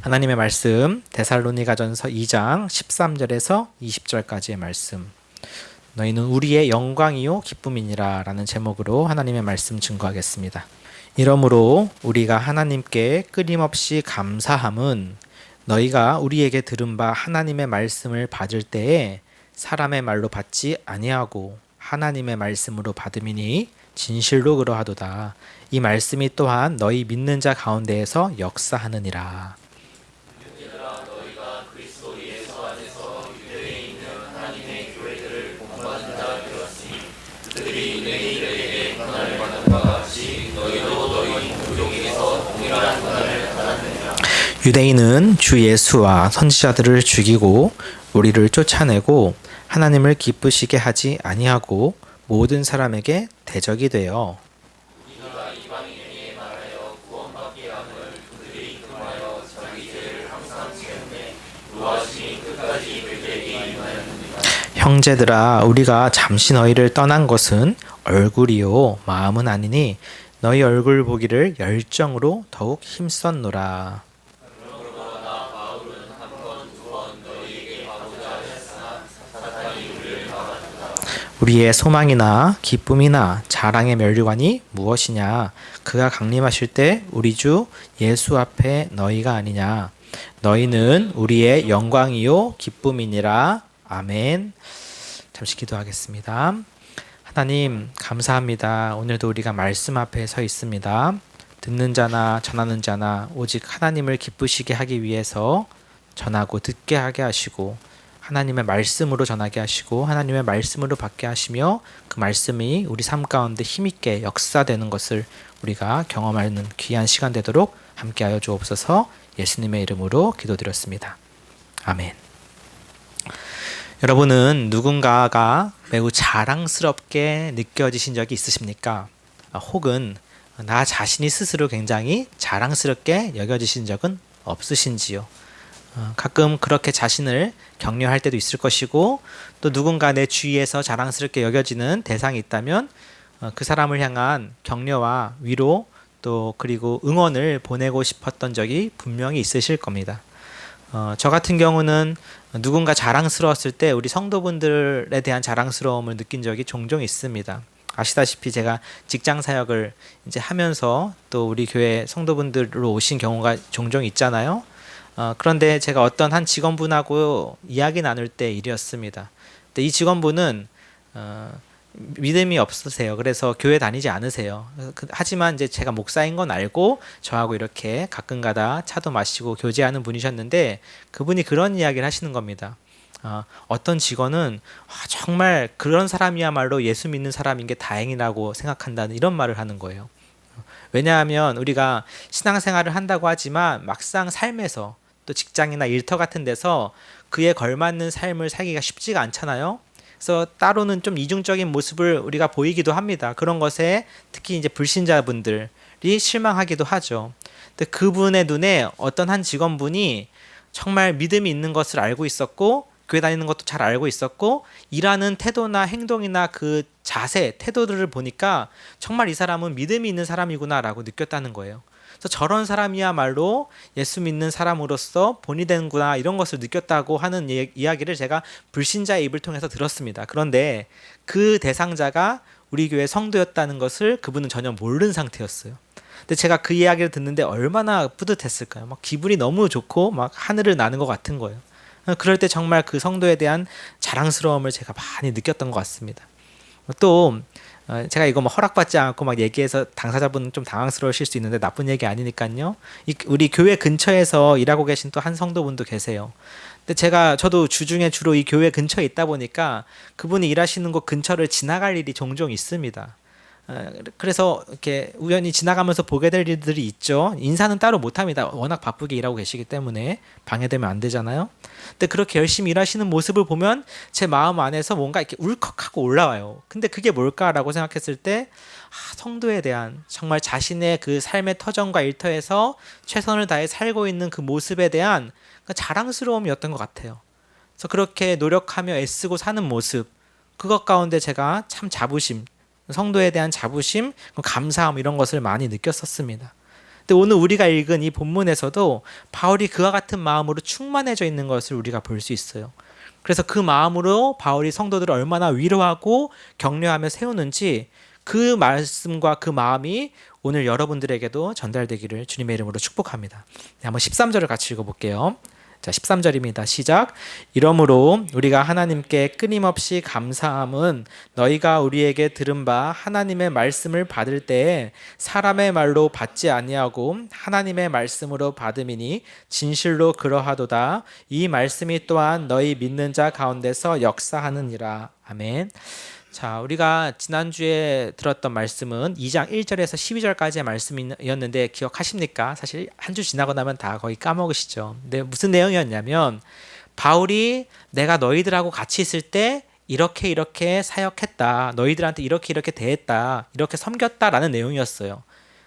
하나님의 말씀 데살로니가전서 2장 13절에서 20절까지의 말씀. 너희는 우리의 영광이요 기쁨이니라 라는 제목으로 하나님의 말씀 증거하겠습니다. 이러므로 우리가 하나님께 끊임없이 감사함은 너희가 우리에게 들은 바 하나님의 말씀을 받을 때에 사람의 말로 받지 아니하고 하나님의 말씀으로 받음이니 진실로 그러하도다. 이 말씀이 또한 너희 믿는 자 가운데에서 역사하느니라. 유대인은 주 예수와 선지자들을 죽이고 우리를 쫓아내고 하나님을 기쁘시게 하지 아니하고 모든 사람에게 대적이 되어 형제들아 우리가 잠시 너희를 떠난 것은 얼굴이요 마음은 아니니 너희 얼굴 보기를 열정으로 더욱 힘썼노라. 우리의 소망이나 기쁨이나 자랑의 면류관이 무엇이냐? 그가 강림하실 때 우리 주 예수 앞에 너희가 아니냐? 너희는 우리의 영광이요 기쁨이니라. 아멘. 잠시 기도하겠습니다. 하나님 감사합니다. 오늘도 우리가 말씀 앞에 서 있습니다. 듣는 자나 전하는 자나 오직 하나님을 기쁘시게 하기 위해서 전하고 듣게 하게 하시고 하나님의 말씀으로 전하게 하시고 하나님의 말씀으로 받게 하시며 그 말씀이 우리 삶 가운데 힘있게 역사되는 것을 우리가 경험하는 귀한 시간 되도록 함께하여 주옵소서. 예수님의 이름으로 기도드렸습니다. 아멘. 여러분은 누군가가 매우 자랑스럽게 느껴지신 적이 있으십니까? 혹은 나 자신이 스스로 굉장히 자랑스럽게 여겨지신 적은 없으신지요? 가끔 그렇게 자신을 격려할 때도 있을 것이고 또 누군가 내 주위에서 자랑스럽게 여겨지는 대상이 있다면 그 사람을 향한 격려와 위로 또 그리고 응원을 보내고 싶었던 적이 분명히 있으실 겁니다. 저 같은 경우는 누군가 자랑스러웠을 때 우리 성도분들에 대한 자랑스러움을 느낀 적이 종종 있습니다. 아시다시피 제가 직장 사역을 이제 하면서 또 우리 교회 성도분들로 오신 경우가 종종 있잖아요. 그런데 제가 어떤 한 직원분하고 이야기 나눌 때 일이었습니다. 근데 이 직원분은 믿음이 없으세요. 그래서 교회 다니지 않으세요. 하지만 이제 제가 목사인 건 알고 저하고 이렇게 가끔가다 차도 마시고 교제하는 분이셨는데 그분이 그런 이야기를 하시는 겁니다. 어떤 직원은 정말 그런 사람이야말로 예수 믿는 사람인 게 다행이라고 생각한다는 이런 말을 하는 거예요. 왜냐하면 우리가 신앙생활을 한다고 하지만 막상 삶에서 또 직장이나 일터 같은 데서 그에 걸맞는 삶을 살기가 쉽지가 않잖아요. 그래서 따로는 좀 이중적인 모습을 우리가 보이기도 합니다. 그런 것에 특히 이제 불신자분들이 실망하기도 하죠. 근데 그분의 눈에 어떤 한 직원분이 정말 믿음이 있는 것을 알고 있었고 교회 다니는 것도 잘 알고 있었고 일하는 태도나 행동이나 그 자세, 태도들을 보니까 정말 이 사람은 믿음이 있는 사람이구나라고 느꼈다는 거예요. 그래서 저런 사람이야말로 예수 믿는 사람으로서 본이 되는구나 이런 것을 느꼈다고 하는 이야기를 제가 불신자의 입을 통해서 들었습니다. 그런데 그 대상자가 우리 교회 성도였다는 것을 그분은 전혀 모르는 상태였어요. 근데 제가 그 이야기를 듣는데 얼마나 뿌듯했을까요? 막 기분이 너무 좋고 막 하늘을 나는 것 같은 거예요. 그럴 때 정말 그 성도에 대한 자랑스러움을 제가 많이 느꼈던 것 같습니다. 또 제가 이거 허락받지 않고 막 얘기해서 당사자분은 좀 당황스러우실 수 있는데 나쁜 얘기 아니니까요. 우리 교회 근처에서 일하고 계신 또 한 성도분도 계세요. 근데 저도 주중에 주로 이 교회 근처에 있다 보니까 그분이 일하시는 곳 근처를 지나갈 일이 종종 있습니다. 그래서 이렇게 우연히 지나가면서 보게 될 일들이 있죠. 인사는 따로 못합니다. 워낙 바쁘게 일하고 계시기 때문에 방해되면 안 되잖아요. 근데 그렇게 열심히 일하시는 모습을 보면 제 마음 안에서 뭔가 이렇게 울컥하고 올라와요. 근데 그게 뭘까라고 생각했을 때 성도에 대한 정말 자신의 그 삶의 터전과 일터에서 최선을 다해 살고 있는 그 모습에 대한 자랑스러움이었던 것 같아요. 그래서 그렇게 노력하며 애쓰고 사는 모습, 그것 가운데 제가 참 자부심, 성도에 대한 자부심, 감사함 이런 것을 많이 느꼈었습니다. 근데 오늘 우리가 읽은 이 본문에서도 바울이 그와 같은 마음으로 충만해져 있는 것을 우리가 볼 수 있어요. 그래서 그 마음으로 바울이 성도들을 얼마나 위로하고 격려하며 세우는지 그 말씀과 그 마음이 오늘 여러분들에게도 전달되기를 주님의 이름으로 축복합니다. 한번 13절을 같이 읽어볼게요. 자, 13절입니다. 시작. 이러므로 우리가 하나님께 끊임없이 감사함은 너희가 우리에게 들은 바 하나님의 말씀을 받을 때에 사람의 말로 받지 아니하고 하나님의 말씀으로 받음이니 진실로 그러하도다. 이 말씀이 또한 너희 믿는 자 가운데서 역사하느니라. 아멘. 자, 우리가 지난주에 들었던 말씀은 2장 1절에서 12절까지의 말씀이었는데 기억하십니까? 사실 한 주 지나고 나면 다 거의 까먹으시죠. 근데 무슨 내용이었냐면 바울이 내가 너희들하고 같이 있을 때 이렇게 사역했다. 너희들한테 이렇게 대했다. 이렇게 섬겼다라는 내용이었어요.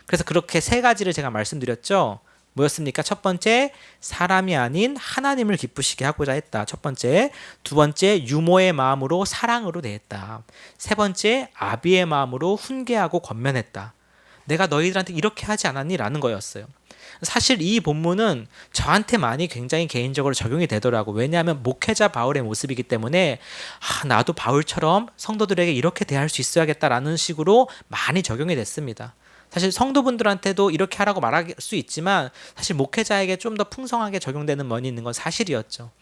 그래서 그렇게 세 가지를 제가 말씀드렸죠. 뭐였습니까? 첫 번째, 사람이 아닌 하나님을 기쁘시게 하고자 했다. 첫 번째. 두 번째, 유모의 마음으로 사랑으로 대했다. 세 번째, 아비의 마음으로 훈계하고 권면했다. 내가 너희들한테 이렇게 하지 않았니? 라는 거였어요. 사실 이 본문은 저한테 굉장히 개인적으로 적용이 되더라고. 왜냐하면 목회자 바울의 모습이기 때문에 나도 바울처럼 성도들에게 이렇게 대할 수 있어야겠다라는 식으로 많이 적용이 됐습니다. 사실 성도분들한테도 이렇게 하라고 말할 수 있지만 사실 목회자에게 좀 더 풍성하게 적용되는 면이 있는 건 사실이었죠.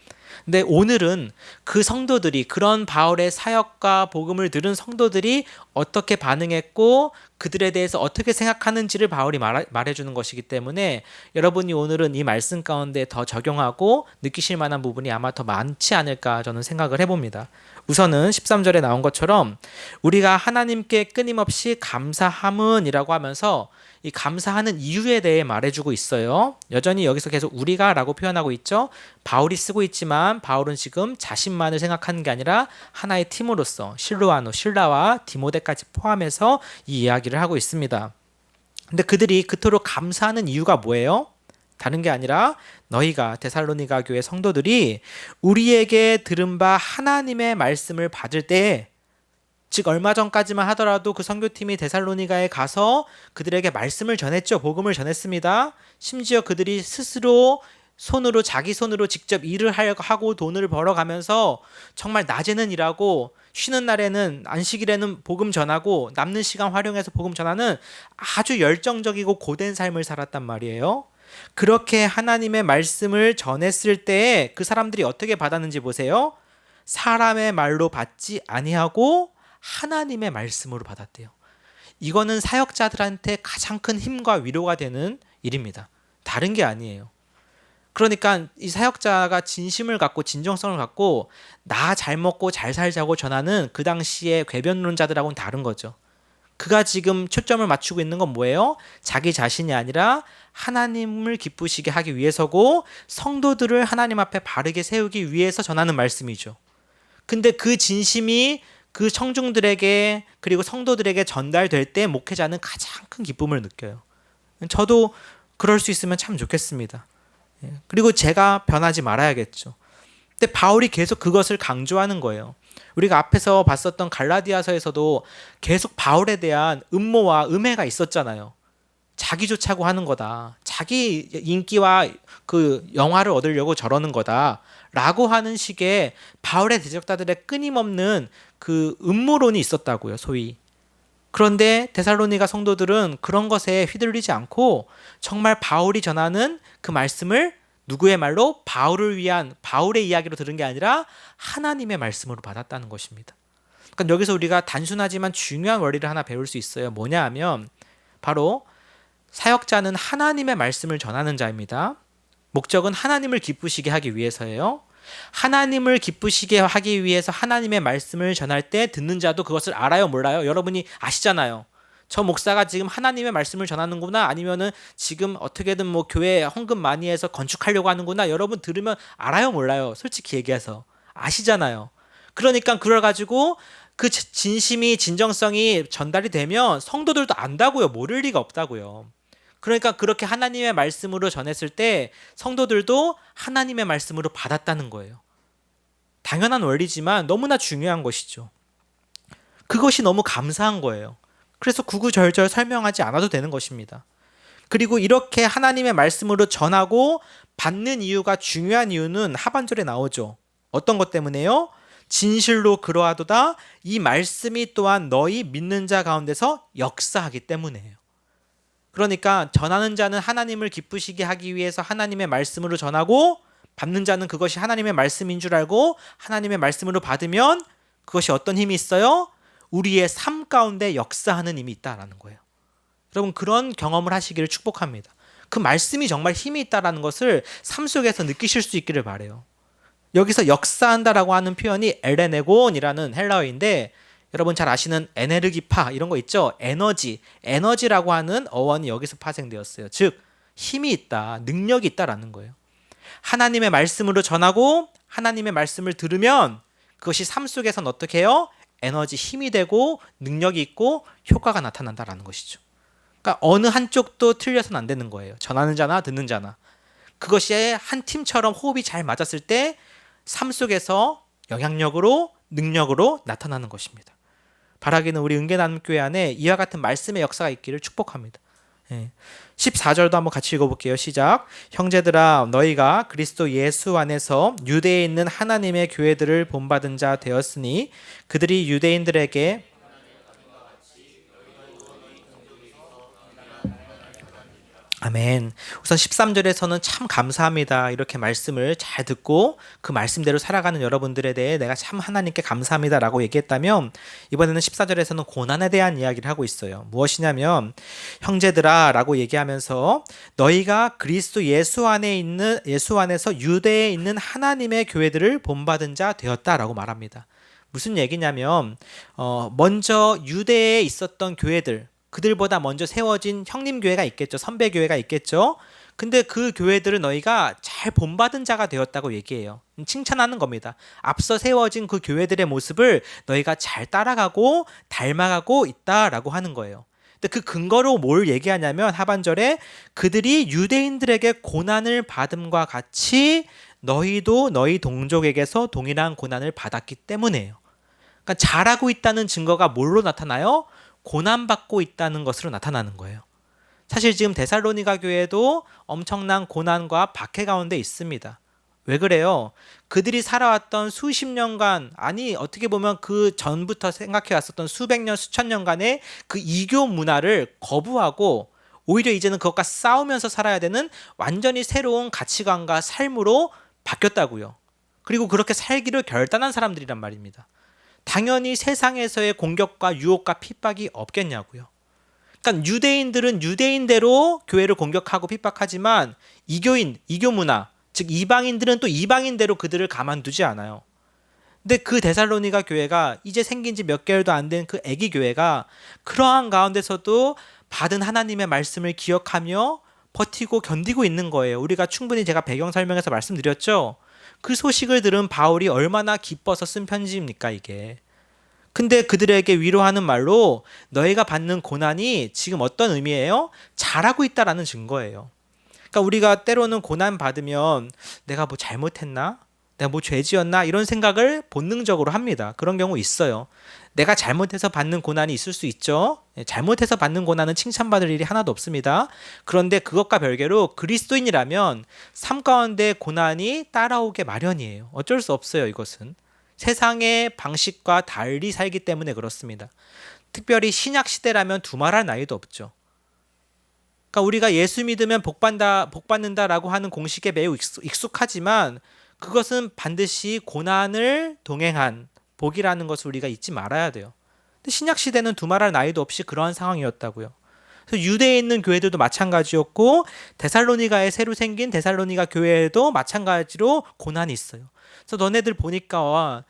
근데 오늘은 그 성도들이 그런 바울의 사역과 복음을 들은 성도들이 어떻게 반응했고 그들에 대해서 어떻게 생각하는지를 바울이 말해주는 것이기 때문에 여러분이 오늘은 이 말씀 가운데 더 적용하고 느끼실 만한 부분이 아마 더 많지 않을까 저는 생각을 해봅니다. 우선은 13절에 나온 것처럼 우리가 하나님께 끊임없이 감사함은 이라고 하면서 이 감사하는 이유에 대해 말해주고 있어요. 여전히 여기서 계속 우리가 라고 표현하고 있죠. 바울이 쓰고 있지만 바울은 지금 자신만을 생각하는 게 아니라 하나의 팀으로서 신라와 디모데까지 포함해서 이 이야기를 하고 있습니다. 근데 그들이 그토록 감사하는 이유가 뭐예요? 다른 게 아니라 너희가 데살로니가 교회 성도들이 우리에게 들은 바 하나님의 말씀을 받을 때, 즉 얼마 전까지만 하더라도 그 선교팀이 데살로니가에 가서 그들에게 말씀을 전했죠. 복음을 전했습니다. 심지어 그들이 스스로 자기 손으로 직접 일을 하고 돈을 벌어가면서 정말 낮에는 일하고 쉬는 날에는 안식일에는 복음 전하고 남는 시간 활용해서 복음 전하는 아주 열정적이고 고된 삶을 살았단 말이에요. 그렇게 하나님의 말씀을 전했을 때 그 사람들이 어떻게 받았는지 보세요. 사람의 말로 받지 아니하고 하나님의 말씀으로 받았대요. 이거는 사역자들한테 가장 큰 힘과 위로가 되는 일입니다. 다른 게 아니에요. 그러니까 이 사역자가 진심을 갖고 진정성을 갖고 나 잘 먹고 잘 살자고 전하는 그 당시의 궤변론자들하고는 다른 거죠. 그가 지금 초점을 맞추고 있는 건 뭐예요? 자기 자신이 아니라 하나님을 기쁘시게 하기 위해서고 성도들을 하나님 앞에 바르게 세우기 위해서 전하는 말씀이죠. 근데 그 진심이 그 청중들에게 그리고 성도들에게 전달될 때 목회자는 가장 큰 기쁨을 느껴요. 저도 그럴 수 있으면 참 좋겠습니다. 그리고 제가 변하지 말아야겠죠. 근데 바울이 계속 그것을 강조하는 거예요. 우리가 앞에서 봤었던 갈라디아서에서도 계속 바울에 대한 음모와 음해가 있었잖아요. 자기 좋자고 하는 거다. 자기 인기와 그 영화를 얻으려고 저러는 거다. 라고 하는 식의 바울의 대적자들의 끊임없는 그 음모론이 있었다고요, 소위. 그런데 데살로니가 성도들은 그런 것에 휘둘리지 않고 정말 바울이 전하는 그 말씀을 누구의 말로? 바울을 위한 바울의 이야기로 들은 게 아니라 하나님의 말씀으로 받았다는 것입니다. 그러니까 여기서 우리가 단순하지만 중요한 원리를 하나 배울 수 있어요. 뭐냐 하면 바로 사역자는 하나님의 말씀을 전하는 자입니다. 목적은 하나님을 기쁘시게 하기 위해서예요. 하나님을 기쁘시게 하기 위해서 하나님의 말씀을 전할 때 듣는 자도 그것을 알아요, 몰라요? 여러분이 아시잖아요. 저 목사가 지금 하나님의 말씀을 전하는구나, 아니면은 지금 어떻게든 뭐 교회 헌금 많이 해서 건축하려고 하는구나. 여러분 들으면 알아요, 몰라요? 솔직히 얘기해서 아시잖아요. 그러니까 그걸 가지고 그 진심이 진정성이 전달이 되면 성도들도 안다고요. 모를 리가 없다고요. 그러니까 그렇게 하나님의 말씀으로 전했을 때 성도들도 하나님의 말씀으로 받았다는 거예요. 당연한 원리지만 너무나 중요한 것이죠. 그것이 너무 감사한 거예요. 그래서 구구절절 설명하지 않아도 되는 것입니다. 그리고 이렇게 하나님의 말씀으로 전하고 받는 이유가 중요한 이유는 하반절에 나오죠. 어떤 것 때문에요? 진실로 그러하도다 이 말씀이 또한 너희 믿는 자 가운데서 역사하기 때문이에요. 그러니까 전하는 자는 하나님을 기쁘시게 하기 위해서 하나님의 말씀으로 전하고 받는 자는 그것이 하나님의 말씀인 줄 알고 하나님의 말씀으로 받으면 그것이 어떤 힘이 있어요? 우리의 삶 가운데 역사하는 힘이 있다라는 거예요. 여러분 그런 경험을 하시기를 축복합니다. 그 말씀이 정말 힘이 있다라는 것을 삶 속에서 느끼실 수 있기를 바라요. 여기서 역사한다라고 하는 표현이 엘레네곤이라는 헬라어인데 여러분 잘 아시는 에네르기파 이런 거 있죠? 에너지라고 하는 어원이 여기서 파생되었어요. 즉 힘이 있다, 능력이 있다라는 거예요. 하나님의 말씀으로 전하고 하나님의 말씀을 들으면 그것이 삶 속에서는 어떻게 해요? 에너지, 힘이 되고 능력이 있고 효과가 나타난다라는 것이죠. 그러니까 어느 한쪽도 틀려서는 안 되는 거예요. 전하는 자나 듣는 자나. 그것이 한 팀처럼 호흡이 잘 맞았을 때 삶 속에서 영향력으로 능력으로 나타나는 것입니다. 바라기는 우리 은계나눔교회 안에 이와 같은 말씀의 역사가 있기를 축복합니다. 14절도 한번 같이 읽어볼게요. 시작. 형제들아 너희가 그리스도 예수 안에서 유대에 있는 하나님의 교회들을 본받은 자 되었으니 그들이 유대인들에게 아멘. 우선 13절에서는 참 감사합니다. 이렇게 말씀을 잘 듣고 그 말씀대로 살아가는 여러분들에 대해 내가 참 하나님께 감사합니다라고 얘기했다면 이번에는 14절에서는 고난에 대한 이야기를 하고 있어요. 무엇이냐면 형제들아 라고 얘기하면서 너희가 그리스도 예수 안에서 유대에 있는 하나님의 교회들을 본받은 자 되었다라고 말합니다. 무슨 얘기냐면 먼저 유대에 있었던 교회들 그들보다 먼저 세워진 형님교회가 있겠죠. 선배교회가 있겠죠. 근데 그 교회들을 너희가 잘 본받은 자가 되었다고 얘기해요. 칭찬하는 겁니다. 앞서 세워진 그 교회들의 모습을 너희가 잘 따라가고 닮아가고 있다라고 하는 거예요. 근데 그 근거로 뭘 얘기하냐면 하반절에 그들이 유대인들에게 고난을 받음과 같이 너희도 너희 동족에게서 동일한 고난을 받았기 때문이에요. 그러니까 잘하고 있다는 증거가 뭘로 나타나요? 고난받고 있다는 것으로 나타나는 거예요. 사실 지금 데살로니가 교회도 엄청난 고난과 박해 가운데 있습니다. 왜 그래요? 그들이 살아왔던 수십 년간, 아니 어떻게 보면 그 전부터 생각해 왔었던 수백 년, 수천 년간의 그 이교 문화를 거부하고 오히려 이제는 그것과 싸우면서 살아야 되는 완전히 새로운 가치관과 삶으로 바뀌었다고요. 그리고 그렇게 살기를 결단한 사람들이란 말입니다. 당연히 세상에서의 공격과 유혹과 핍박이 없겠냐고요. 그러니까 유대인들은 유대인대로 교회를 공격하고 핍박하지만 이교 문화, 즉 이방인들은 또 이방인대로 그들을 가만두지 않아요. 근데 그 데살로니가 교회가 이제 생긴 지 몇 개월도 안 된 그 애기 교회가 그러한 가운데서도 받은 하나님의 말씀을 기억하며 버티고 견디고 있는 거예요. 우리가 충분히 제가 배경 설명에서 말씀드렸죠. 그 소식을 들은 바울이 얼마나 기뻐서 쓴 편지입니까 이게. 근데 그들에게 위로하는 말로 너희가 받는 고난이 지금 어떤 의미예요? 잘하고 있다라는 증거예요. 그러니까 우리가 때로는 고난 받으면 내가 뭐 잘못했나? 내가 뭐 죄 지었나? 이런 생각을 본능적으로 합니다. 그런 경우 있어요. 내가 잘못해서 받는 고난이 있을 수 있죠. 잘못해서 받는 고난은 칭찬받을 일이 하나도 없습니다. 그런데 그것과 별개로 그리스도인이라면 삶 가운데 고난이 따라오게 마련이에요. 어쩔 수 없어요. 이것은 세상의 방식과 달리 살기 때문에 그렇습니다. 특별히 신약 시대라면 두말할 나위도 없죠. 그러니까 우리가 예수 믿으면 복 받는다라고 하는 공식에 매우 익숙하지만 그것은 반드시 고난을 동행한 복이라는 것을 우리가 잊지 말아야 돼요. 근데 신약 시대는 두말할 나위도 없이 그러한 상황이었다고요. 그래서 유대에 있는 교회들도 마찬가지였고 데살로니가에 새로 생긴 데살로니가 교회에도 마찬가지로 고난이 있어요. 그래서 너네들 보니까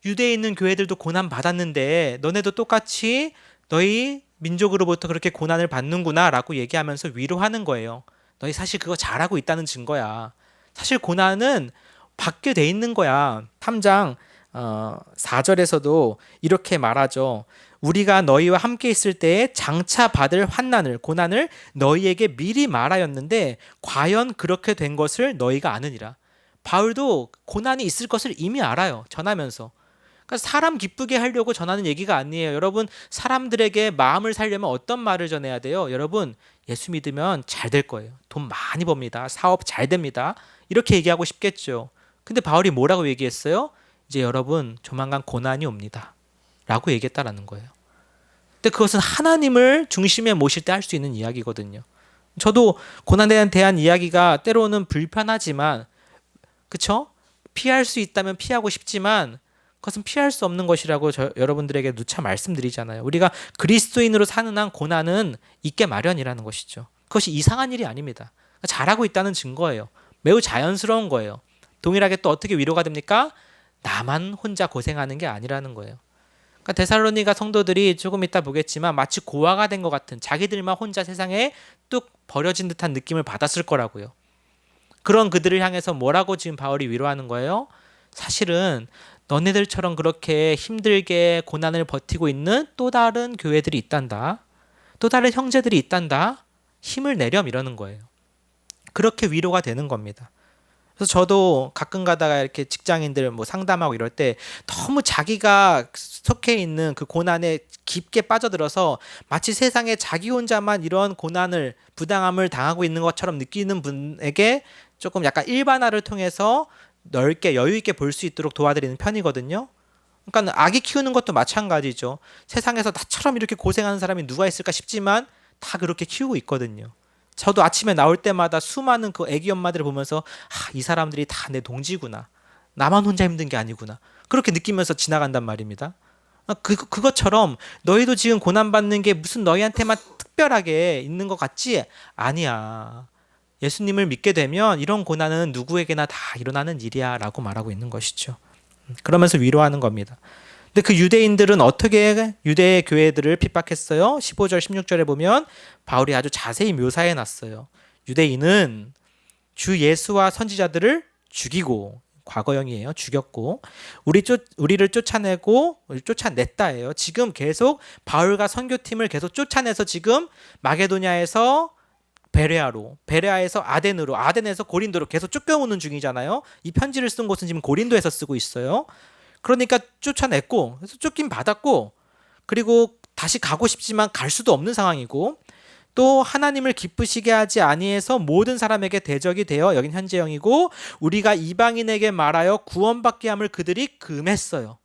유대에 있는 교회들도 고난 받았는데 너네도 똑같이 너희 민족으로부터 그렇게 고난을 받는구나 라고 얘기하면서 위로하는 거예요. 너희 사실 그거 잘하고 있다는 증거야. 사실 고난은 받게 돼 있는 거야. 3장 4절에서도 이렇게 말하죠. 우리가 너희와 함께 있을 때에 장차 받을 환난을 고난을 너희에게 미리 말하였는데 과연 그렇게 된 것을 너희가 아느니라. 바울도 고난이 있을 것을 이미 알아요. 전하면서. 그러니까 사람 기쁘게 하려고 전하는 얘기가 아니에요. 여러분, 사람들에게 마음을 살려면 어떤 말을 전해야 돼요? 여러분, 예수 믿으면 잘 될 거예요. 돈 많이 법니다. 사업 잘 됩니다. 이렇게 얘기하고 싶겠죠. 근데 바울이 뭐라고 얘기했어요? 이제 여러분, 조만간 고난이 옵니다. 라고 얘기했다라는 거예요. 근데 그것은 하나님을 중심에 모실 때 할 수 있는 이야기거든요. 저도 고난에 대한 이야기가 때로는 불편하지만, 그쵸? 피할 수 있다면 피하고 싶지만 그것은 피할 수 없는 것이라고 여러분들에게 누차 말씀드리잖아요. 우리가 그리스도인으로 사는 한 고난은 있게 마련이라는 것이죠. 그것이 이상한 일이 아닙니다. 잘하고 있다는 증거예요. 매우 자연스러운 거예요. 동일하게 또 어떻게 위로가 됩니까? 나만 혼자 고생하는 게 아니라는 거예요. 그러니까 데살로니가 성도들이 조금 이따 보겠지만 마치 고아가 된 것 같은, 자기들만 혼자 세상에 뚝 버려진 듯한 느낌을 받았을 거라고요. 그런 그들을 향해서 뭐라고 지금 바울이 위로하는 거예요? 사실은 너네들처럼 그렇게 힘들게 고난을 버티고 있는 또 다른 교회들이 있단다. 또 다른 형제들이 있단다. 힘을 내렴 이러는 거예요. 그렇게 위로가 되는 겁니다. 그래서 저도 가끔 가다가 이렇게 직장인들 뭐 상담하고 이럴 때 너무 자기가 속해 있는 그 고난에 깊게 빠져들어서 마치 세상에 자기 혼자만 이런 고난을, 부당함을 당하고 있는 것처럼 느끼는 분에게 조금 약간 일반화를 통해서 넓게 여유 있게 볼 수 있도록 도와드리는 편이거든요. 그러니까 아기 키우는 것도 마찬가지죠. 세상에서 나처럼 이렇게 고생하는 사람이 누가 있을까 싶지만 다 그렇게 키우고 있거든요. 저도 아침에 나올 때마다 수많은 그 아기 엄마들을 보면서 이 사람들이 다 내 동지구나. 나만 혼자 힘든 게 아니구나. 그렇게 느끼면서 지나간단 말입니다. 그것처럼 너희도 지금 고난받는 게 무슨 너희한테만 특별하게 있는 것 같지? 아니야. 예수님을 믿게 되면 이런 고난은 누구에게나 다 일어나는 일이야 라고 말하고 있는 것이죠. 그러면서 위로하는 겁니다. 근데 그 유대인들은 어떻게 유대 교회들을 핍박했어요? 15절 16절에 보면 바울이 아주 자세히 묘사해 놨어요. 유대인은 주 예수와 선지자들을 죽이고, 과거형이에요. 죽였고, 우리를 쫓아내고, 쫓아냈다예요. 지금 계속 바울과 선교팀을 계속 쫓아내서 지금 마게도냐에서 베레아에서 아덴으로, 아덴에서 고린도로 계속 쫓겨오는 중이잖아요. 이 편지를 쓴 곳은 지금 고린도에서 쓰고 있어요. 그러니까 쫓아냈고, 그래서 쫓긴 받았고, 그리고 다시 가고 싶지만 갈 수도 없는 상황이고, 또 하나님을 기쁘시게 하지 아니해서 모든 사람에게 대적이 되어, 여긴 현재형이고, 우리가 이방인에게 말하여 구원받게 함을 그들이 금했어요.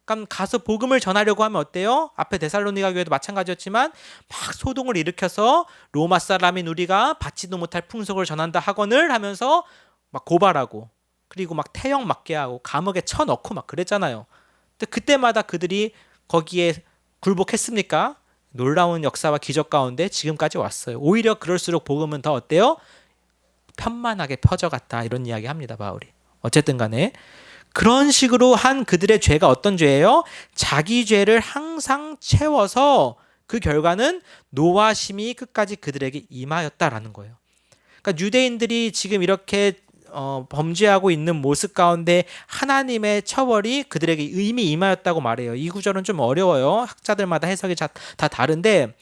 그러니까 가서 복음을 전하려고 하면 어때요? 앞에 데살로니가 교회도 마찬가지였지만 막 소동을 일으켜서 로마 사람인 우리가 받지도 못할 풍속을 전한다 학원을 하면서 막 고발하고, 그리고 막 태형 맞게 하고 감옥에 쳐넣고 막 그랬잖아요. 근데 그때마다 그들이 거기에 굴복했습니까? 놀라운 역사와 기적 가운데 지금까지 왔어요. 오히려 그럴수록 복음은 더 어때요? 편만하게 퍼져갔다, 이런 이야기 합니다, 바울이. 어쨌든 간에 그런 식으로 한 그들의 죄가 어떤 죄예요? 자기 죄를 항상 채워서 그 결과는 노하심이 끝까지 그들에게 임하였다라는 거예요. 그러니까 유대인들이 지금 이렇게 범죄하고 있는 모습 가운데 하나님의 처벌이 그들에게 이미 임하였다고 말해요. 이 구절은 좀 어려워요. 학자들마다 해석이 다 다른데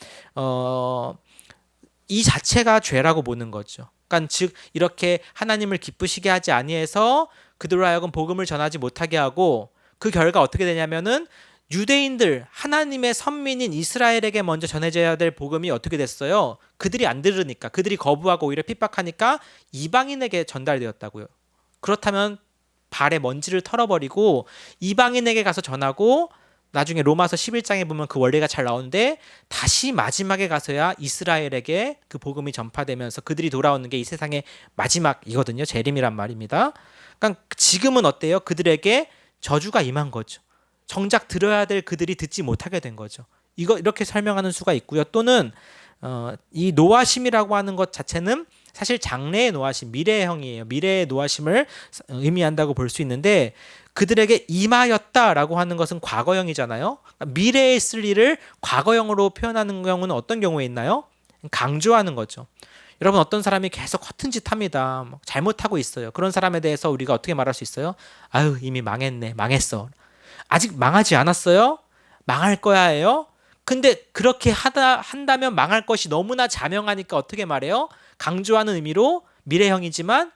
이 자체가 죄라고 보는 거죠. 그러니까 즉 이렇게 하나님을 기쁘시게 하지 아니해서 그들로 하여금 복음을 전하지 못하게 하고, 그 결과 어떻게 되냐면은 유대인들, 하나님의 선민인 이스라엘에게 먼저 전해져야 될 복음이 어떻게 됐어요? 그들이 안 들으니까, 그들이 거부하고 오히려 핍박하니까 이방인에게 전달되었다고요. 그렇다면 발에 먼지를 털어버리고 이방인에게 가서 전하고, 나중에 로마서 11장에 보면 그 원리가 잘 나오는데 다시 마지막에 가서야 이스라엘에게 그 복음이 전파되면서 그들이 돌아오는 게 이 세상의 마지막이거든요. 재림이란 말입니다. 그러니까 지금은 어때요? 그들에게 저주가 임한 거죠. 정작 들어야 될 그들이 듣지 못하게 된 거죠. 이렇게 설명하는 수가 있고요. 또는 이 노하심이라고 하는 것 자체는 사실 장래의 노하심, 미래형이에요. 미래의 노하심을 의미한다고 볼 수 있는데, 그들에게 임하였다라고 하는 것은 과거형이잖아요. 미래에 있을 일을 과거형으로 표현하는 경우는 어떤 경우에 있나요? 강조하는 거죠. 여러분, 어떤 사람이 계속 허튼 짓 합니다. 잘못하고 있어요. 그런 사람에 대해서 우리가 어떻게 말할 수 있어요? 아유, 이미 망했네, 망했어. 아직 망하지 않았어요? 망할 거야예요? 근데 그렇게 한다면 망할 것이 너무나 자명하니까 어떻게 말해요? 강조하는 의미로 미래형이지만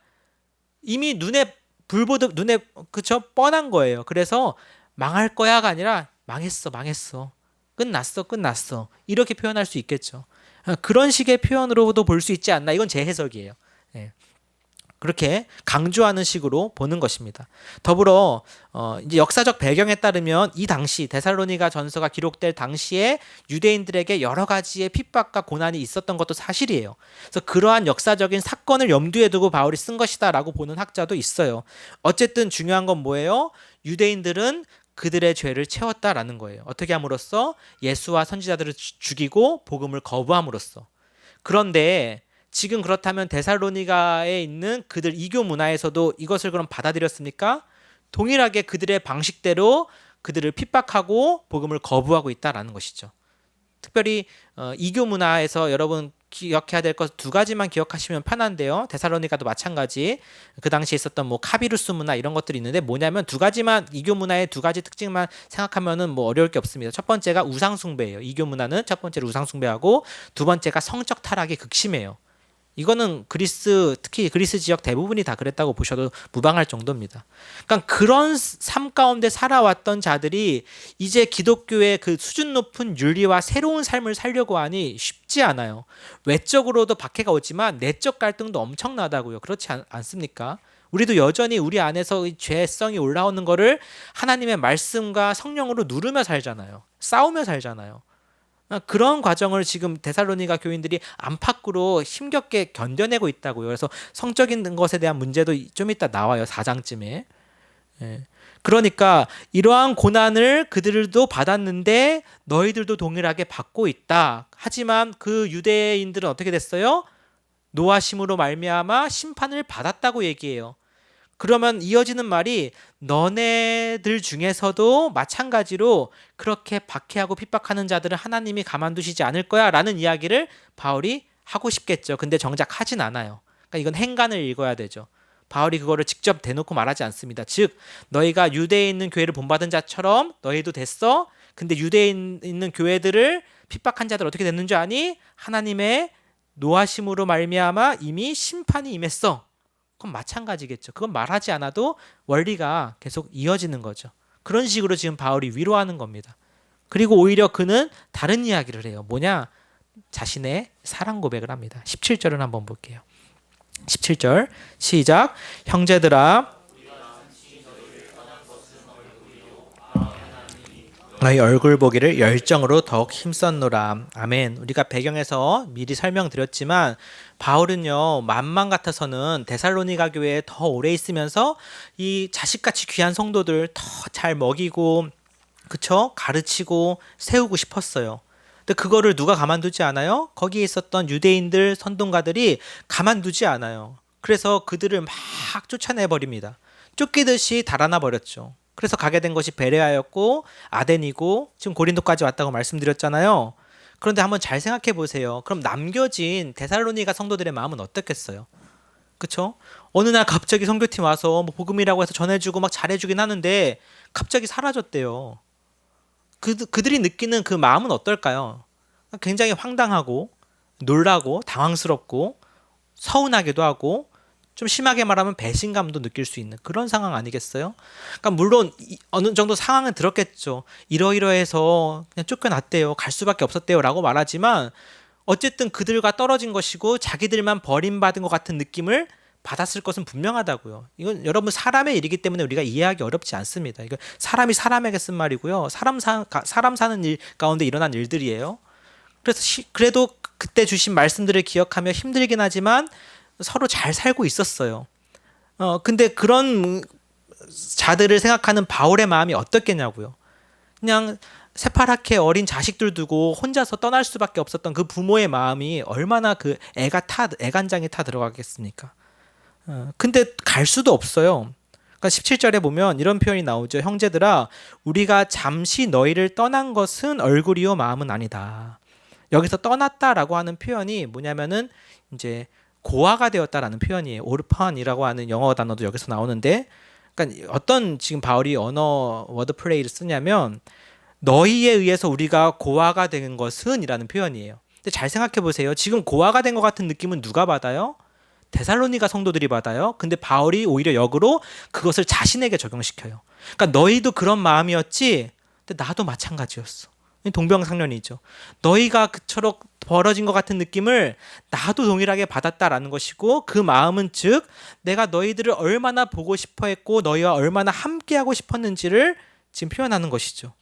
이미 눈에 불보듯, 눈에 그쵸 뻔한 거예요. 그래서 망할 거야가 아니라 망했어, 망했어. 끝났어, 끝났어. 이렇게 표현할 수 있겠죠. 그런 식의 표현으로도 볼 수 있지 않나. 이건 제 해석이에요. 예. 그렇게 강조하는 식으로 보는 것입니다. 더불어 이제 역사적 배경에 따르면 이 당시 데살로니가 전서가 기록될 당시에 유대인들에게 여러 가지의 핍박과 고난이 있었던 것도 사실이에요. 그래서 그러한 역사적인 사건을 염두에 두고 바울이 쓴 것이다라고 보는 학자도 있어요. 어쨌든 중요한 건 뭐예요? 유대인들은 그들의 죄를 채웠다라는 거예요. 어떻게 함으로써? 예수와 선지자들을 죽이고 복음을 거부함으로써. 그런데 지금 그렇다면 데살로니가에 있는 그들 이교 문화에서도 이것을 그럼 받아들였습니까? 동일하게 그들의 방식대로 그들을 핍박하고 복음을 거부하고 있다라는 것이죠. 특별히 이교 문화에서 여러분 기억해야 될 것 두 가지만 기억하시면 편한데요. 데살로니가도 마찬가지. 그 당시에 있었던 뭐 카비루스 문화 이런 것들이 있는데 뭐냐면 두 가지만 이교 문화의 두 가지 특징만 생각하면은 뭐 어려울 게 없습니다. 첫 번째가 우상 숭배예요. 이교 문화는 첫 번째로 우상 숭배하고 두 번째가 성적 타락이 극심해요. 이거는 그리스, 특히 그리스 지역 대부분이 다 그랬다고 보셔도 무방할 정도입니다. 그러니까 그런 삶 가운데 살아왔던 자들이 이제 기독교의 그 수준 높은 윤리와 새로운 삶을 살려고 하니 쉽지 않아요. 외적으로도 박해가 오지만 내적 갈등도 엄청나다고요. 그렇지 않습니까? 우리도 여전히 우리 안에서 죄성이 올라오는 거를 하나님의 말씀과 성령으로 누르며 살잖아요. 싸우며 살잖아요. 그런 과정을 지금 데살로니가 교인들이 안팎으로 힘겹게 견뎌내고 있다고요. 그래서 성적인 것에 대한 문제도 좀 이따 나와요. 4장쯤에. 그러니까 이러한 고난을 그들도 받았는데 너희들도 동일하게 받고 있다. 하지만 그 유대인들은 어떻게 됐어요? 노하심으로 말미암아 심판을 받았다고 얘기해요. 그러면 이어지는 말이 너네들 중에서도 마찬가지로 그렇게 박해하고 핍박하는 자들은 하나님이 가만두시지 않을 거야 라는 이야기를 바울이 하고 싶겠죠. 근데 정작 하진 않아요. 그러니까 이건 행간을 읽어야 되죠. 바울이 그거를 직접 대놓고 말하지 않습니다. 즉 너희가 유대에 있는 교회를 본받은 자처럼 너희도 됐어. 근데 유대에 있는 교회들을 핍박한 자들 어떻게 됐는 줄 아니? 하나님의 노하심으로 말미암아 이미 심판이 임했어. 그건 마찬가지겠죠. 그건 말하지 않아도 원리가 계속 이어지는 거죠. 그런 식으로 지금 바울이 위로하는 겁니다. 그리고 오히려 그는 다른 이야기를 해요. 뭐냐? 자신의 사랑 고백을 합니다. 17절을 한번 볼게요. 17절 시작. 형제들아 너희 얼굴 보기를 열정으로 더욱 힘썼노라. 아멘. 우리가 배경에서 미리 설명드렸지만 바울은요 맘만 같아서는 데살로니가 교회에 더 오래 있으면서 이 자식같이 귀한 성도들 더 잘 먹이고 그쵸? 가르치고 세우고 싶었어요. 근데 그거를 누가 가만두지 않아요? 거기에 있었던 유대인들 선동가들이 가만두지 않아요. 그래서 그들을 막 쫓아내버립니다. 쫓기듯이 달아나 버렸죠. 그래서 가게 된 것이 베레아였고 아덴이고 지금 고린도까지 왔다고 말씀드렸잖아요. 그런데 한번 잘 생각해 보세요. 그럼 남겨진 데살로니가 성도들의 마음은 어떻겠어요? 그쵸? 어느 날 갑자기 선교팀 와서 뭐 복음이라고 해서 전해주고 막 잘해주긴 하는데 갑자기 사라졌대요. 그들이 느끼는 그 마음은 어떨까요? 굉장히 황당하고 놀라고 당황스럽고 서운하기도 하고 좀 심하게 말하면 배신감도 느낄 수 있는 그런 상황 아니겠어요? 그러니까 물론 어느 정도 상황은 들었겠죠. 이러이러해서 그냥 쫓겨났대요. 갈 수밖에 없었대요. 라고 말하지만 어쨌든 그들과 떨어진 것이고 자기들만 버림받은 것 같은 느낌을 받았을 것은 분명하다고요. 이건 여러분 사람의 일이기 때문에 우리가 이해하기 어렵지 않습니다. 이거 사람이 사람에게 쓴 말이고요. 사람 사는 일 가운데 일어난 일들이에요. 그래서 그래도 그때 주신 말씀들을 기억하며 힘들긴 하지만 서로 잘 살고 있었어요. 근데 그런 자들을 생각하는 바울의 마음이 어떻겠냐고요. 그냥 새파랗게 어린 자식들 두고 혼자서 떠날 수밖에 없었던 그 부모의 마음이 얼마나 그 애간장이 타 들어가겠습니까? 근데 갈 수도 없어요. 그러니까 17절에 보면 이런 표현이 나오죠. 형제들아, 우리가 잠시 너희를 떠난 것은 얼굴이요 마음은 아니다. 여기서 떠났다라고 하는 표현이 뭐냐면은 이제 고아가 되었다라는 표현이에요. 오르판이라고 하는 영어 단어도 여기서 나오는데, 그러니까 어떤 지금 바울이 언어 워드 플레이를 쓰냐면 너희에 의해서 우리가 고아가 된 것은이라는 표현이에요. 근데 잘 생각해 보세요. 지금 고아가 된 것 같은 느낌은 누가 받아요? 데살로니가 성도들이 받아요. 근데 바울이 오히려 역으로 그것을 자신에게 적용시켜요. 그러니까 너희도 그런 마음이었지. 근데 나도 마찬가지였어. 동병상련이죠. 너희가 그처럼 벌어진 것 같은 느낌을 나도 동일하게 받았다라는 것이고, 그 마음은 즉 내가 너희들을 얼마나 보고 싶어 했고 너희와 얼마나 함께하고 싶었는지를 지금 표현하는 것이죠.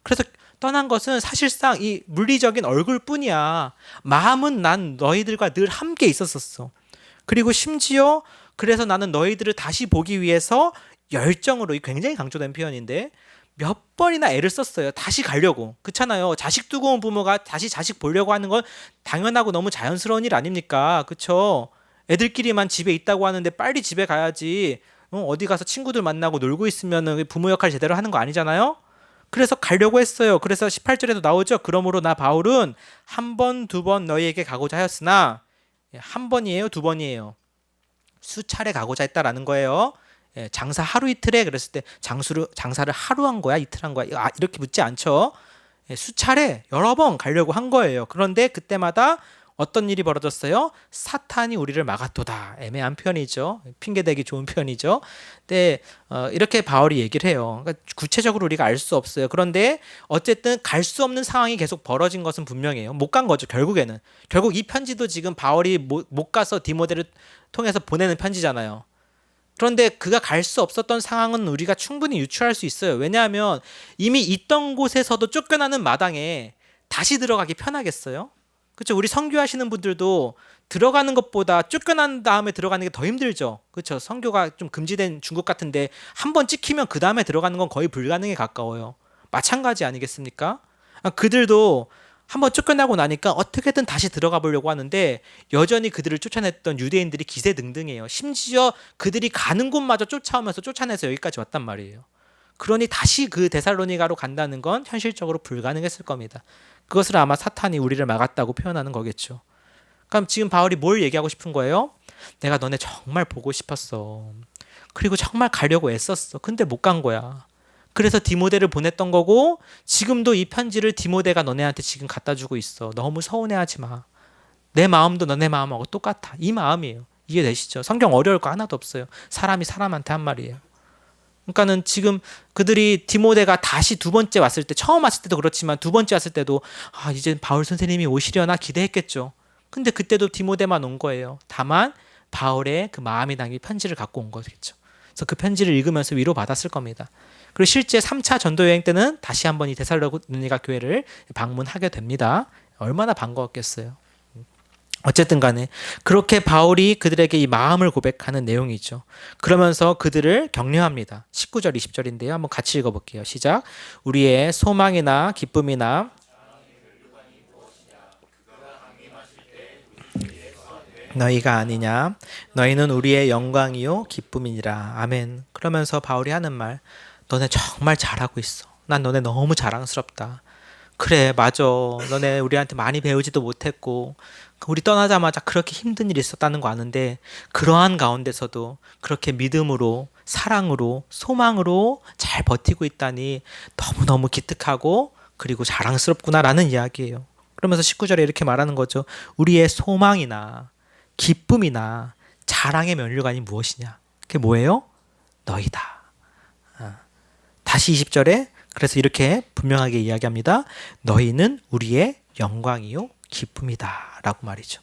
그래서 떠난 것은 사실상 이 물리적인 얼굴뿐이야. 마음은 난 너희들과 늘 함께 있었었어. 그리고 심지어 그래서 나는 너희들을 다시 보기 위해서 열정으로, 굉장히 강조된 표현인데 몇 번이나 애를 썼어요. 다시 가려고. 그렇잖아요. 자식 두고 온 부모가 다시 자식 보려고 하는 건 당연하고 너무 자연스러운 일 아닙니까? 그렇죠? 애들끼리만 집에 있다고 하는데 빨리 집에 가야지. 어디 가서 친구들 만나고 놀고 있으면 부모 역할 제대로 하는 거 아니잖아요? 그래서 가려고 했어요. 그래서 18절에도 나오죠. 그러므로 나 바울은 한 번, 두 번 너희에게 가고자 하였으나, 한 번이에요, 두 번이에요? 수차례 가고자 했다라는 거예요. 장사 하루 이틀에 그랬을 때 장사를 하루 한 거야, 이틀 한 거야? 이렇게 묻지 않죠. 수차례 여러 번 가려고 한 거예요. 그런데 그때마다 어떤 일이 벌어졌어요? 사탄이 우리를 막았도다. 애매한 표현이죠. 핑계대기 좋은 표현이죠. 근데 이렇게 바울이 얘기를 해요. 그러니까 구체적으로 우리가 알 수 없어요. 그런데 어쨌든 갈 수 없는 상황이 계속 벌어진 것은 분명해요. 못 간 거죠. 결국에는. 결국 이 편지도 지금 바울이 못 가서 디모데를 통해서 보내는 편지잖아요. 그런데 그가 갈 수 없었던 상황은 우리가 충분히 유추할 수 있어요. 왜냐하면 이미 있던 곳에서도 쫓겨나는 마당에 다시 들어가기 편하겠어요? 그렇죠? 우리 선교하시는 분들도 들어가는 것보다 쫓겨난 다음에 들어가는 게 더 힘들죠. 그렇죠? 선교가 좀 금지된 중국 같은데 한 번 찍히면 그 다음에 들어가는 건 거의 불가능에 가까워요. 마찬가지 아니겠습니까? 그들도 한번 쫓겨나고 나니까 어떻게든 다시 들어가 보려고 하는데 여전히 그들을 쫓아냈던 유대인들이 기세등등해요. 심지어 그들이 가는 곳마저 쫓아오면서 쫓아내서 여기까지 왔단 말이에요. 그러니 다시 그 데살로니가로 간다는 건 현실적으로 불가능했을 겁니다. 그것을 아마 사탄이 우리를 막았다고 표현하는 거겠죠. 그럼 지금 바울이 뭘 얘기하고 싶은 거예요? 내가 너네 정말 보고 싶었어. 그리고 정말 가려고 애썼어. 근데 못 간 거야. 그래서 디모데를 보냈던 거고, 지금도 이 편지를 디모데가 너네한테 지금 갖다 주고 있어. 너무 서운해하지 마. 내 마음도 너네 마음하고 똑같아. 이 마음이에요. 이해되시죠? 성경 어려울 거 하나도 없어요. 사람이 사람한테 한 말이에요. 그러니까는 지금 그들이 디모데가 다시 두 번째 왔을 때, 처음 왔을 때도 그렇지만 두 번째 왔을 때도 이제 바울 선생님이 오시려나 기대했겠죠. 근데 그때도 디모데만 온 거예요. 다만 바울의 그 마음이 담긴 편지를 갖고 온 거겠죠. 그래서 그 편지를 읽으면서 위로받았을 겁니다. 그리고 실제 3차 전도 여행 때는 다시 한번 이 데살로니가 교회를 방문하게 됩니다. 얼마나 반가웠겠어요. 어쨌든 간에 그렇게 바울이 그들에게 이 마음을 고백하는 내용이죠. 그러면서 그들을 격려합니다. 19절 20절인데요. 한번 같이 읽어볼게요. 시작. 우리의 소망이나 기쁨이나 너희가 아니냐. 너희는 우리의 영광이요 기쁨이니라. 아멘. 그러면서 바울이 하는 말, 너네 정말 잘하고 있어. 난 너네 너무 자랑스럽다. 그래, 맞아. 너네 우리한테 많이 배우지도 못했고 우리 떠나자마자 그렇게 힘든 일이 있었다는 거 아는데 그러한 가운데서도 그렇게 믿음으로, 사랑으로, 소망으로 잘 버티고 있다니 너무너무 기특하고 그리고 자랑스럽구나라는 이야기예요. 그러면서 19절에 이렇게 말하는 거죠. 우리의 소망이나 기쁨이나 자랑의 면류관이 무엇이냐? 그게 뭐예요? 너희다. 다시 20절에 그래서 이렇게 분명하게 이야기합니다. 너희는 우리의 영광이요 기쁨이다 라고 말이죠.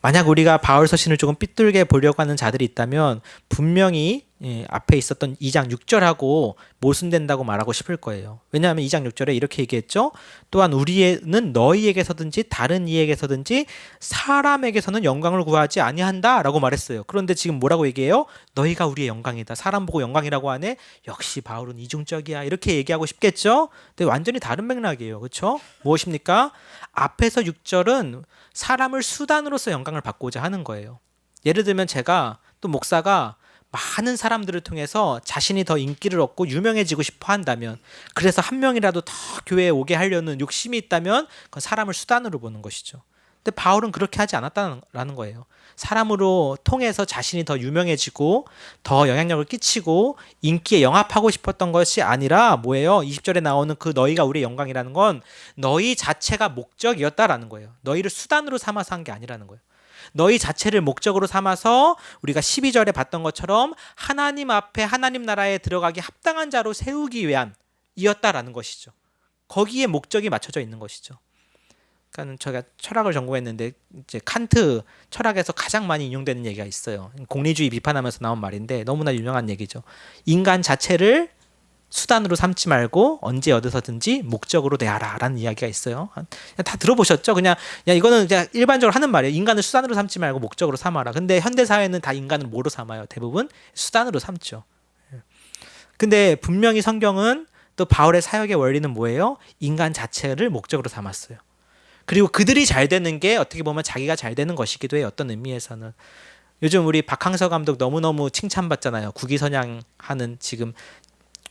만약 우리가 바울 서신을 조금 삐뚤게 보려고 하는 자들이 있다면 분명히 앞에 있었던 2장 6절하고 모순된다고 말하고 싶을 거예요. 왜냐하면 2장 6절에 이렇게 얘기했죠. 또한 우리는 너희에게서든지 다른 이에게서든지 사람에게서는 영광을 구하지 아니한다 라고 말했어요. 그런데 지금 뭐라고 얘기해요? 너희가 우리의 영광이다. 사람 보고 영광이라고 하네. 역시 바울은 이중적이야. 이렇게 얘기하고 싶겠죠. 근데 완전히 다른 맥락이에요. 그렇죠? 무엇입니까? 앞에서 6절은 사람을 수단으로서 영광을 받고자 하는 거예요. 예를 들면 제가 또 목사가 많은 사람들을 통해서 자신이 더 인기를 얻고 유명해지고 싶어 한다면, 그래서 한 명이라도 더 교회에 오게 하려는 욕심이 있다면 그건 사람을 수단으로 보는 것이죠. 근데 바울은 그렇게 하지 않았다는 거예요. 사람으로 통해서 자신이 더 유명해지고 더 영향력을 끼치고 인기에 영합하고 싶었던 것이 아니라 뭐예요? 20절에 나오는 그 너희가 우리의 영광이라는 건 너희 자체가 목적이었다라는 거예요. 너희를 수단으로 삼아서 한 게 아니라는 거예요. 너희 자체를 목적으로 삼아서 우리가 12절에 봤던 것처럼 하나님 앞에 하나님 나라에 들어가기 합당한 자로 세우기 위한 이었다라는 것이죠. 거기에 목적이 맞춰져 있는 것이죠. 그러니까 제가 철학을 전공했는데 이제 칸트 철학에서 가장 많이 인용되는 얘기가 있어요. 공리주의 비판하면서 나온 말인데 너무나 유명한 얘기죠. 인간 자체를 수단으로 삼지 말고 언제 어디서든지 목적으로 대하라라는 이야기가 있어요. 다 들어보셨죠? 그냥 이거는 그냥 일반적으로 하는 말이에요. 인간을 수단으로 삼지 말고 목적으로 삼아라. 근데 현대 사회는 다 인간을 뭐로 삼아요? 대부분 수단으로 삼죠. 근데 분명히 성경은 또 바울의 사역의 원리는 뭐예요? 인간 자체를 목적으로 삼았어요. 그리고 그들이 잘 되는 게 어떻게 보면 자기가 잘 되는 것이기도 해요. 어떤 의미에서는. 요즘 우리 박항서 감독 너무너무 칭찬받잖아요. 국위선양하는 지금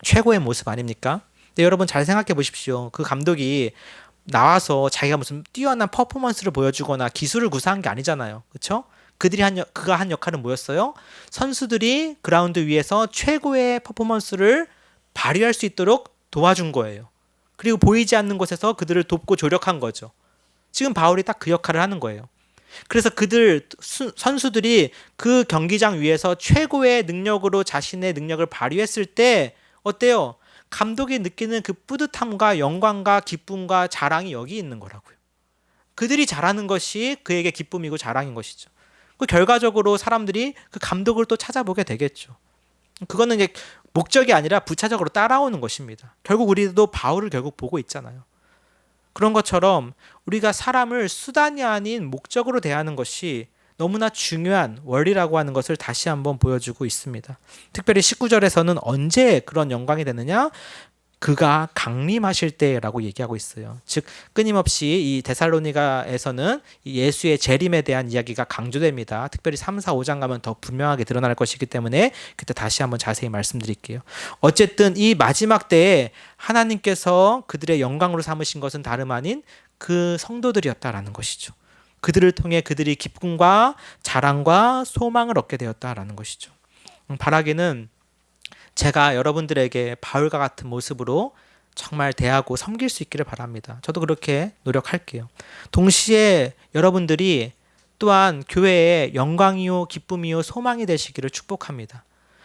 최고의 모습 아닙니까? 근데 여러분 잘 생각해 보십시오. 그 감독이 나와서 자기가 무슨 뛰어난 퍼포먼스를 보여주거나 기술을 구사한 게 아니잖아요. 그렇죠? 그가 한 역할은 뭐였어요? 선수들이 그라운드 위에서 최고의 퍼포먼스를 발휘할 수 있도록 도와준 거예요. 그리고 보이지 않는 곳에서 그들을 돕고 조력한 거죠. 지금 바울이 딱 그 역할을 하는 거예요. 그래서 선수들이 그 경기장 위에서 최고의 능력으로 자신의 능력을 발휘했을 때 어때요? 감독이 느끼는 그 뿌듯함과 영광과 기쁨과 자랑이 여기 있는 거라고요. 그들이 잘하는 것이 그에게 기쁨이고 자랑인 것이죠. 그 결과적으로 사람들이 그 감독을 또 찾아보게 되겠죠. 그거는 이제 목적이 아니라 부차적으로 따라오는 것입니다. 결국 우리도 바울을 결국 보고 있잖아요. 그런 것처럼 우리가 사람을 수단이 아닌 목적으로 대하는 것이 너무나 중요한 원리라고 하는 것을 다시 한번 보여주고 있습니다. 특별히 19절에서는 언제 그런 영광이 되느냐? 그가 강림하실 때라고 얘기하고 있어요. 즉 끊임없이 이 데살로니가에서는 예수의 재림에 대한 이야기가 강조됩니다. 특별히 3, 4, 5장 가면 더 분명하게 드러날 것이기 때문에 그때 다시 한번 자세히 말씀드릴게요. 어쨌든 이 마지막 때에 하나님께서 그들의 영광으로 삼으신 것은 다름 아닌 그 성도들이었다라는 것이죠. 그들을 통해 그들이 기쁨과 자랑과 소망을 얻게 되었다라는 것이죠. 바라기는 제가 여러분들에게 바울과 같은 모습으로 정말 대하고 섬길 수 있기를 바랍니다. 저도 그렇게 노력할게요. 동시에 여러분들이 또한 교회의 영광이요 기쁨이요 소망이 되시기를 축복합니다.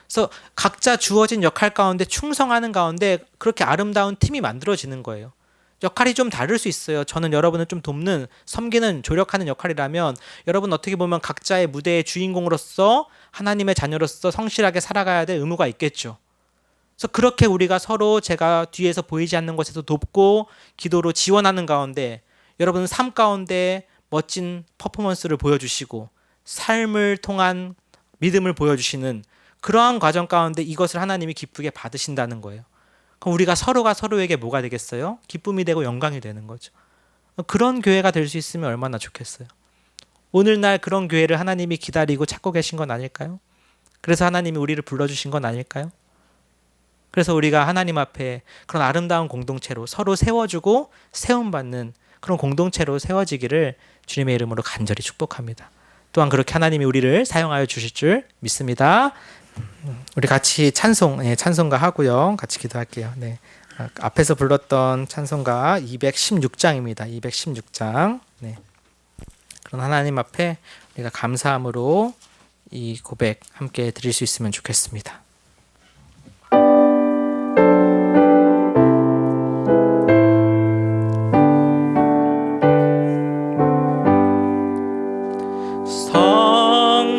그래서 각자 주어진 역할 가운데 충성하는 가운데 그렇게 아름다운 팀이 만들어지는 거예요. 역할이 좀 다를 수 있어요. 저는 여러분을 좀 돕는, 섬기는, 조력하는 역할이라면 여러분 어떻게 보면 각자의 무대의 주인공으로서 하나님의 자녀로서 성실하게 살아가야 될 의무가 있겠죠. 그래서 그렇게 우리가 서로 제가 뒤에서 보이지 않는 곳에서 돕고 기도로 지원하는 가운데 여러분 삶 가운데 멋진 퍼포먼스를 보여주시고 삶을 통한 믿음을 보여주시는 그러한 과정 가운데 이것을 하나님이 기쁘게 받으신다는 거예요. 그럼 우리가 서로가 서로에게 뭐가 되겠어요? 기쁨이 되고 영광이 되는 거죠. 그런 교회가 될 수 있으면 얼마나 좋겠어요. 오늘날 그런 교회를 하나님이 기다리고 찾고 계신 건 아닐까요? 그래서 하나님이 우리를 불러주신 건 아닐까요? 그래서 우리가 하나님 앞에 그런 아름다운 공동체로 서로 세워주고 세움받는 그런 공동체로 세워지기를 주님의 이름으로 간절히 축복합니다. 또한 그렇게 하나님이 우리를 사용하여 주실 줄 믿습니다. 우리 같이 찬송가 하고요. 같이 기도할게요. 네. 앞에서 불렀던 찬송가 216장입니다. 216장. 네. 그런 하나님 앞에 우리가 감사함으로 이 고백 함께 드릴 수 있으면 좋겠습니다.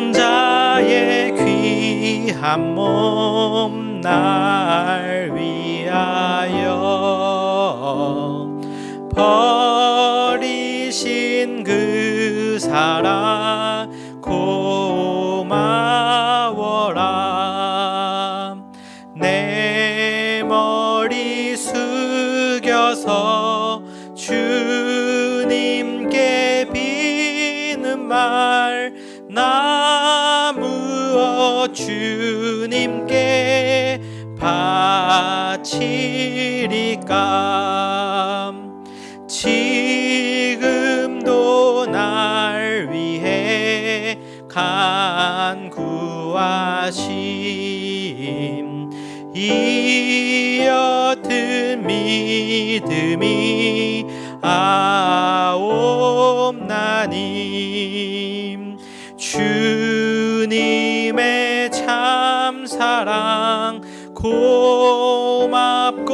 성자의 귀한 몸 날 위하여 버리신 그 사랑 고마워라. 내 머리 숙여서 주님께 비는 말 나무어 주님께 바치리까. 지금도 나 간구하심 이 옅은 믿음이 아옵나니 주님의 참사랑 고맙고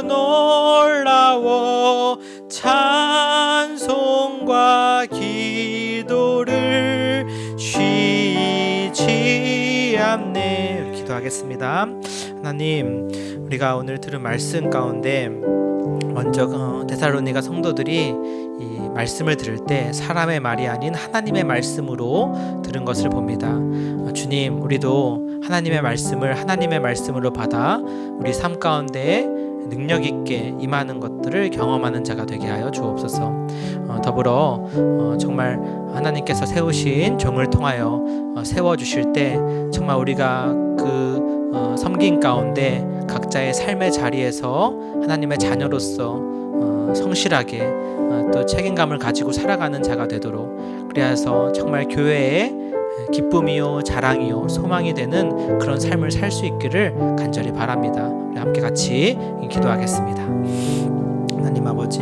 놀라워 찬송과 기도를 쉬지 않네. 기도하겠습니다. 하나님, 우리가 오늘 들은 말씀 가운데 먼저 데살로니가 성도들이 이 말씀을 들을 때 사람의 말이 아닌 하나님의 말씀으로 들은 것을 봅니다. 주님, 우리도 하나님의 말씀을 하나님의 말씀으로 받아 우리 삶 가운데 능력 있게 임하는 것들을 경험하는 자가 되게 하여 주옵소서. 더불어 정말 하나님께서 세우신 종을 통하여 세워주실 때 정말 우리가 그 섬긴 가운데 각자의 삶의 자리에서 하나님의 자녀로서 성실하게 또 책임감을 가지고 살아가는 자가 되도록, 그래서 정말 교회의 기쁨이요 자랑이요 소망이 되는 그런 삶을 살 수 있기를 간절히 바랍니다. 우리 함께 같이 기도하겠습니다. 하나님 아버지,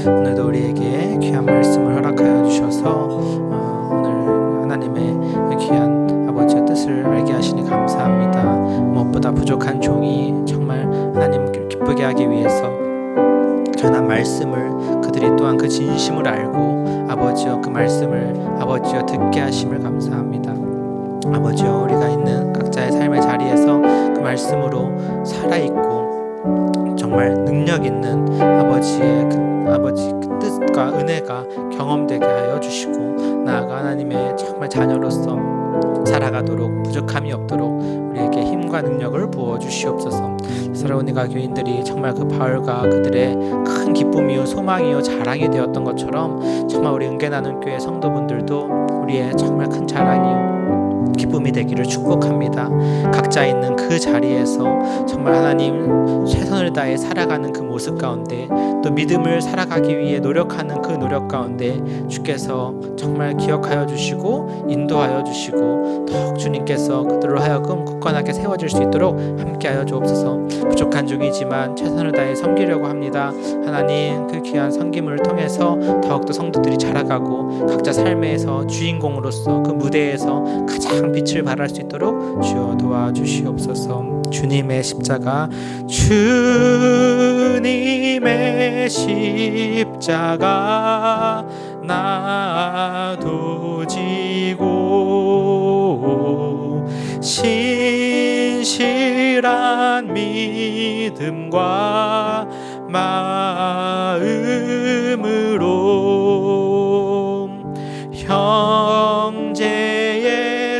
오늘도 우리에게 귀한 말씀을 허락하여 주셔서 오늘 하나님의 귀한 아버지의 뜻을 알게 하시니 감사합니다. 무엇보다 부족한 종이 정말 하나님을 기쁘게 하기 위해서 전한 말씀을 그들이 또한 그 진심을 알고 아버지여 그 말씀을 아버지여 듣게 하심을 감사합니다. 아버지여, 우리가 있는 각자의 삶의 자리에서 그 말씀으로 살아있고 정말 능력 있는 아버지의 그 뜻과 은혜가 경험되게 하여 주시고 나아가 하나님의 정말 자녀로서 살아가도록 부족함이 없도록 우리에게 힘과 능력을 부어 주시옵소서. 데살로니가 교인들이 정말 그 바울과 그들의 큰 기쁨이요 소망이요 자랑이 되었던 것처럼 정말 우리 은혜나는 교회 성도분들도 우리의 정말 큰 자랑이요 기쁨이 되기를 축복합니다. 각자 있는 그 자리에서 정말 하나님 최선을 다해 살아가는 그 모습 가운데, 또 믿음을 살아가기 위해 노력하는 그 노력 가운데 주께서 정말 기억하여 주시고 인도하여 주시고 더욱 주님께서 그들로 하여금 굳건하게 세워질 수 있도록 함께하여 주옵소서. 부족한 중이지만 최선을 다해 섬기려고 합니다. 하나님, 그 귀한 섬김을 통해서 더욱더 성도들이 자라가고 각자 삶에서 주인공으로서 그 무대에서 가장 빛을 발할 수 있도록 주여 도와주시옵소서. 주님의 십자가, 주님의 십자가 나도 지고 신실한 믿음과 마음으로 형제의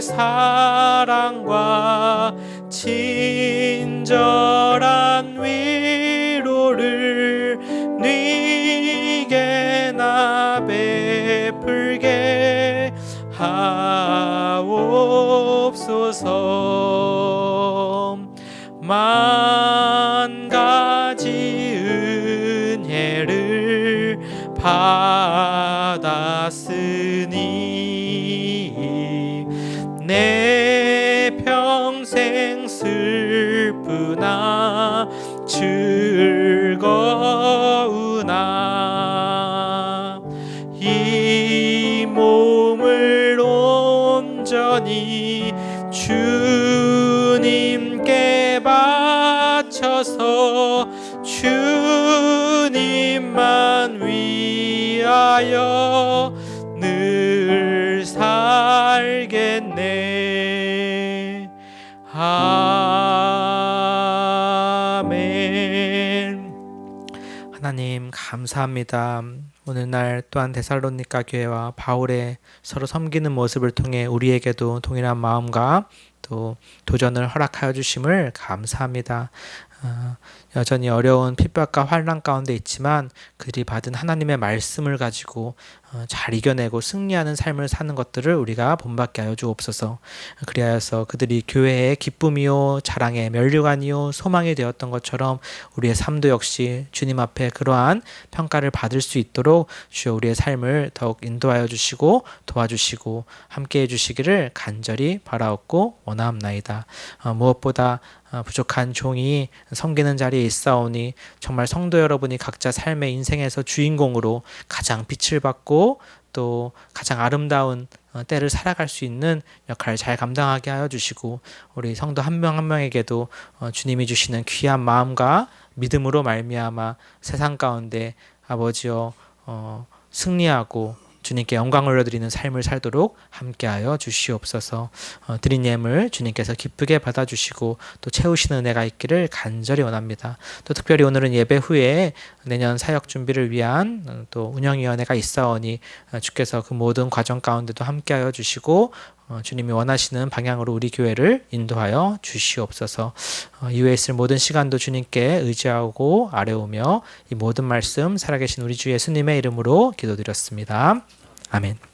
사랑과 친절한 위로를 네게 나 베풀게 하옵소서. 만 가지 은혜를 받았으니 내 평생 슬프나 즐거우나 이 몸을 온전히 주님께 바쳐서 주님만 위하여 늘 살겠네. 아멘. 하나님 감사합니다. 오늘날 또한 데살로니가 교회와 바울의 서로 섬기는 모습을 통해 우리에게도 동일한 마음과 또 도전을 허락하여 주심을 감사합니다. 여전히 어려운 핍박과 환난 가운데 있지만 그들이 받은 하나님의 말씀을 가지고 잘 이겨내고 승리하는 삶을 사는 것들을 우리가 본받게 하여 주옵소서. 그리하여서 그들이 교회의 기쁨이요 자랑의 면류관이요 소망이 되었던 것처럼 우리의 삶도 역시 주님 앞에 그러한 평가를 받을 수 있도록 주여 우리의 삶을 더욱 인도하여 주시고 도와주시고 함께해 주시기를 간절히 바라옵고 원하옵나이다. 무엇보다 부족한 종이 섬기는 자리에 있사오니 정말 성도 여러분이 각자 삶의 인생에서 주인공으로 가장 빛을 받고 또 가장 아름다운 때를 살아갈 수 있는 역할을 잘 감당하게 하여 주시고 우리 성도 한 명 한 명에게도 주님이 주시는 귀한 마음과 믿음으로 말미암아 세상 가운데 아버지여 승리하고 주님께 영광을 올려드리는 삶을 살도록 함께하여 주시옵소서. 드린 예물 주님께서 기쁘게 받아주시고 또 채우시는 은혜가 있기를 간절히 원합니다. 또 특별히 오늘은 예배 후에 내년 사역 준비를 위한 또 운영위원회가 있사오니 주께서 그 모든 과정 가운데도 함께하여 주시고 주님이 원하시는 방향으로 우리 교회를 인도하여 주시옵소서. 이후에 있을 모든 시간도 주님께 의지하고 아뢰오며 이 모든 말씀 살아계신 우리 주 예수님의 이름으로 기도드렸습니다. 아멘.